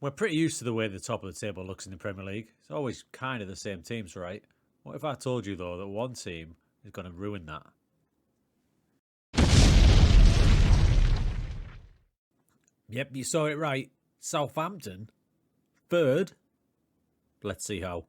We're pretty used to the way the top of the table looks in the Premier League. It's always kind of the same teams, right? What if I told you, though, that one team is going to ruin that? Yep, you saw it right. Southampton. Third. Let's see how.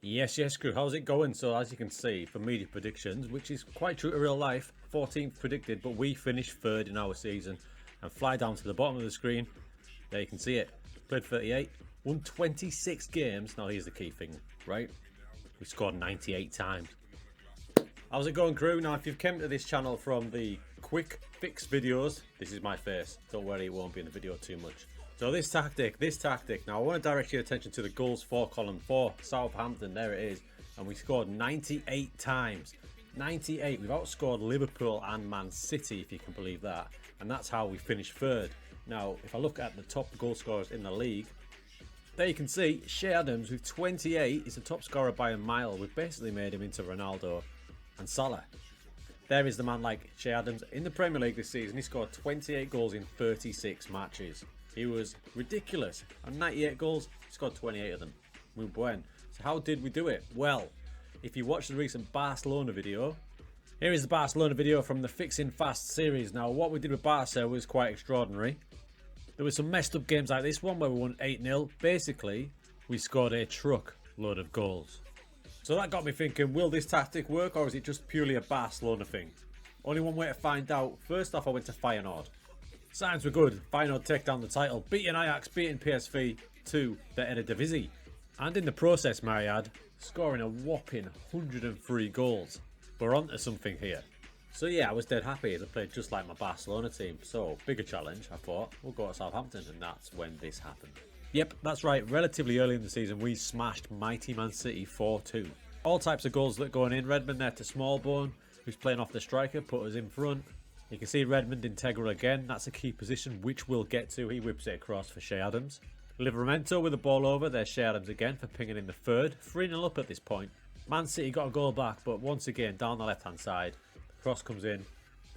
Yes, crew. How's it going? So, as you can see, for media predictions, which is quite true to real life, 14th predicted, but we finished third in our season. And fly down to the bottom of the screen. There you can see it. Played 38, won 26 games. Now, here's the key thing, right? We scored 98 times. How's it going, crew? Now, if you've come to this channel from the quick fix videos, this is my face. Don't worry, it won't be in the video too much. So this tactic, now I want to direct your attention to the goals for column 4, Southampton, there it is. And we scored 98 times. 98, we've outscored Liverpool and Man City, if you can believe that. And that's how we finished third. Now, if I look at the top goal scorers in the league, there you can see Che Adams with 28 is the top scorer by a mile. We've basically made him into Ronaldo and Salah. There is the man like Che Adams in the Premier League this season. He scored 28 goals in 36 matches. He was ridiculous. On 98 goals, he scored 28 of them. Muy buen. So how did we do it? Well, if you watch the recent Barcelona video, here is the Barcelona video from the Fixing Fast series. Now, what we did with Barca was quite extraordinary. There were some messed up games like this one where we won 8-0. Basically, we scored a truck load of goals. So that got me thinking, will this tactic work or is it just purely a Barcelona thing? Only one way to find out. First off, I went to Feyernord. Signs were good. Feyenoord take down the title, beating Ajax, beating PSV to the Eredivisie. And in the process, Mariad, scoring a whopping 103 goals. We're on to something here. So yeah, I was dead happy. They played just like my Barcelona team. So, bigger challenge, I thought. We'll go to Southampton, and that's when this happened. Yep, that's right. Relatively early in the season, we smashed mighty Man City 4-2. All types of goals that going in. Redmond there to Smallbone, who's playing off the striker, put us in front. You can see Redmond integral again. That's a key position, which we'll get to. He whips it across for Che Adams. Livramento with the ball over. There's Che Adams again for pinging in the third. 3-0 up at this point. Man City got a goal back, but once again, down the left-hand side. The cross comes in,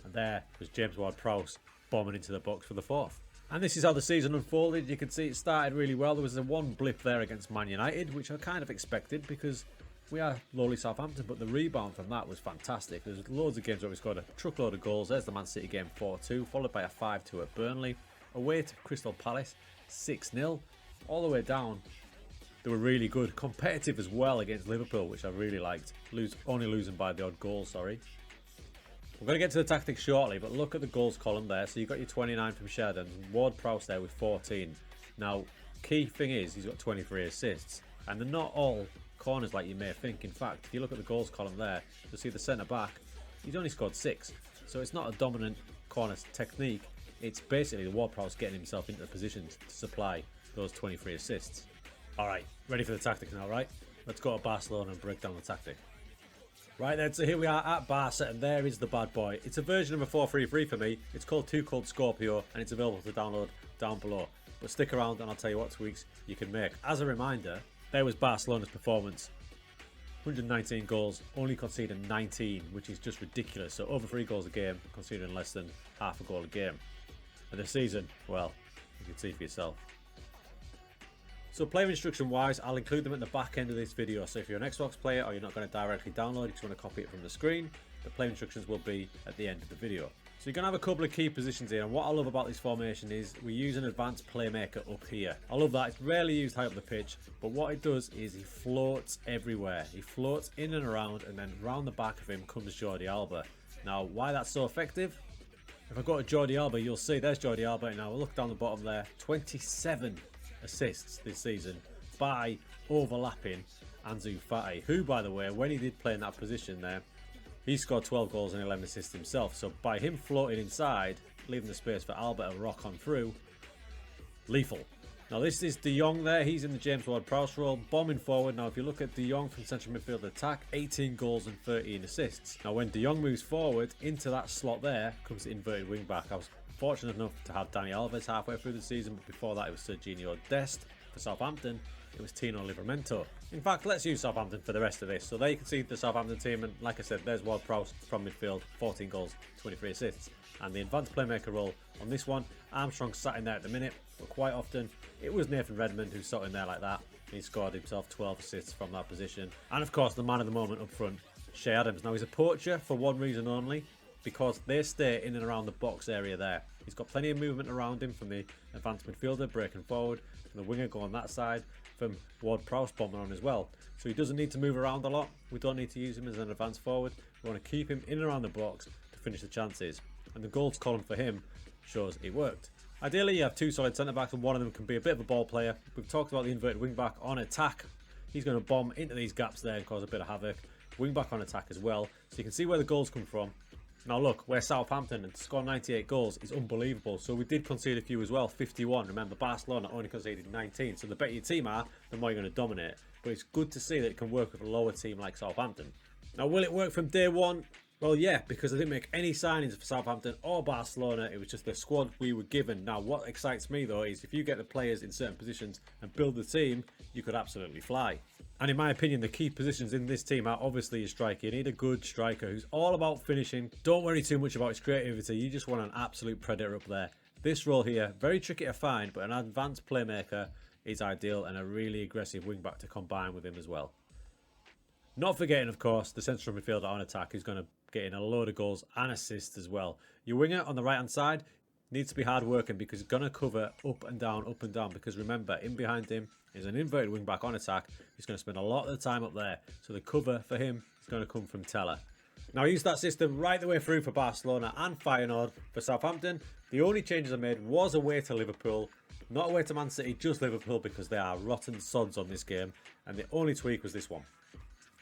and there was James Ward-Prowse bombing into the box for the fourth. And this is how the season unfolded. You can see it started really well. There was a one blip there against Man United, which I kind of expected because we are lowly Southampton, but the rebound from that was fantastic. There's loads of games where we scored a truckload of goals. There's the Man City game 4-2, followed by a 5-2 at Burnley. Away to Crystal Palace, 6-0. All the way down, they were really good. Competitive as well against Liverpool, which I really liked. Only losing by the odd goal, sorry. We're going to get to the tactics shortly, but look at the goals column there. So you've got your 29 from Che Adams, Ward-Prowse there with 14. Now, key thing is he's got 23 assists, and they're not all corners like you may think. In fact, if you look at the goals column there, you'll see the centre back, he's only scored 6. So it's not a dominant corner technique. It's basically the Ward-Prowse getting himself into the positions to supply those 23 assists. Alright, ready for the tactics now, right? Let's go to Barcelona and break down the tactic. Right then, so here we are at Barca, and there is the bad boy. It's a version of a 4-3-3 for me. It's called Cold Scorpio, and it's available to download down below. But stick around and I'll tell you what tweaks you can make. As a reminder, there was Barcelona's performance. 119 goals, only conceding 19, which is just ridiculous. So over 3 goals a game, conceding less than half a goal a game. And this season, well, you can see for yourself. So player instruction wise, I'll include them at the back end of this video. So if you're an Xbox player or you're not going to directly download, you just want to copy it from the screen, the player instructions will be at the end of the video. So you're going to have a couple of key positions here, and what I love about this formation is we use an advanced playmaker up here. I love that. It's rarely used high up the pitch, but what it does is he floats everywhere. He floats in and around, and then round the back of him comes Jordi Alba. Now, why that's so effective? If I go to Jordi Alba, you'll see there's Jordi Alba. Now, look down the bottom there, 27 assists this season by overlapping Ansu Fati, who, by the way, when he did play in that position there, he scored 12 goals and 11 assists himself. So by him floating inside, leaving the space for Alba to rock on through, lethal. Now this is De Jong there. He's in the James Ward-Prowse role, bombing forward. Now if you look at De Jong from central midfield attack, 18 goals and 13 assists. Now when De Jong moves forward into that slot there, comes the inverted wing back. I was fortunate enough to have Dani Alves halfway through the season, but before that it was Serginho Dest. For Southampton, it was Tino Livramento. In fact, let's use Southampton for the rest of this. So there you can see the Southampton team, and like I said, there's Ward-Prowse from midfield, 14 goals, 23 assists. And the advanced playmaker role on this one, Armstrong sat in there at the minute, but quite often it was Nathan Redmond who sat in there like that. He scored himself 12 assists from that position. And of course, the man of the moment up front, Che Adams. Now he's a poacher for one reason only, because they stay in and around the box area there. He's got plenty of movement around him from the advanced midfielder breaking forward, from the winger going that side, from Ward-Prowse bombing on as well. So he doesn't need to move around a lot. We don't need to use him as an advanced forward. We want to keep him in and around the box to finish the chances. And the goals column for him shows it worked. Ideally, you have two solid centre-backs and one of them can be a bit of a ball player. We've talked about the inverted wing-back on attack. He's going to bomb into these gaps there and cause a bit of havoc. Wing-back on attack as well. So you can see where the goals come from. Now look, we're Southampton, and to score 98 goals is unbelievable. So we did concede a few as well, 51. Remember, Barcelona only conceded 19. So the better your team are, the more you're going to dominate. But it's good to see that it can work with a lower team like Southampton. Now, will it work from day one? Well, yeah, because I didn't make any signings for Southampton or Barcelona. It was just the squad we were given. Now, what excites me, though, is if you get the players in certain positions and build the team, you could absolutely fly. And in my opinion, the key positions in this team are obviously your striker. You need a good striker who's all about finishing. Don't worry too much about his creativity. You just want an absolute predator up there. This role here, very tricky to find, but an advanced playmaker is ideal, and a really aggressive wing-back to combine with him as well. Not forgetting, of course, the central midfielder on attack who's going to get in a load of goals and assists as well. Your winger on the right-hand side needs to be hard working because he's going to cover up and down, because remember, in behind him is an inverted wing-back on attack. He's going to spend a lot of the time up there. So the cover for him is going to come from Teller. Now, I used that system right the way through for Barcelona and Feyenoord. For Southampton, the only changes I made was away to Liverpool. Not away to Man City, just Liverpool, because they are rotten sods on this game. And the only tweak was this one.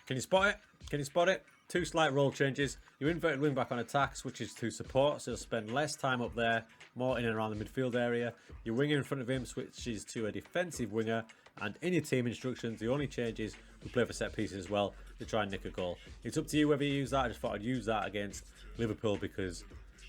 Can you spot it? Can you spot it? Two slight role changes. Your inverted wing back on attack switches to support, so he'll spend less time up there, more in and around the midfield area. Your winger in front of him switches to a defensive winger. And in your team instructions, the only change is we play for set pieces as well to try and nick a goal. It's up to you whether you use that. I just thought I'd use that against Liverpool because,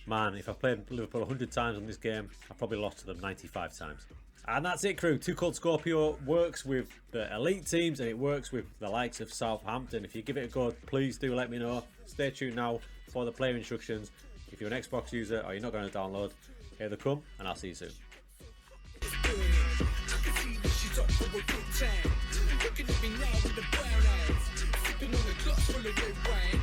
man, if I played Liverpool 100 times on this game, I probably lost to them 95 times. And that's it, crew. Cold Scorpio works with the elite teams and it works with the likes of Southampton. If you give it a go, please do let me know. Stay tuned now for the player instructions. If you're an Xbox user or you're not going to download, here they come, and I'll see you soon. Looking at me now with the brown eyes, sipping on a glass full of red wine.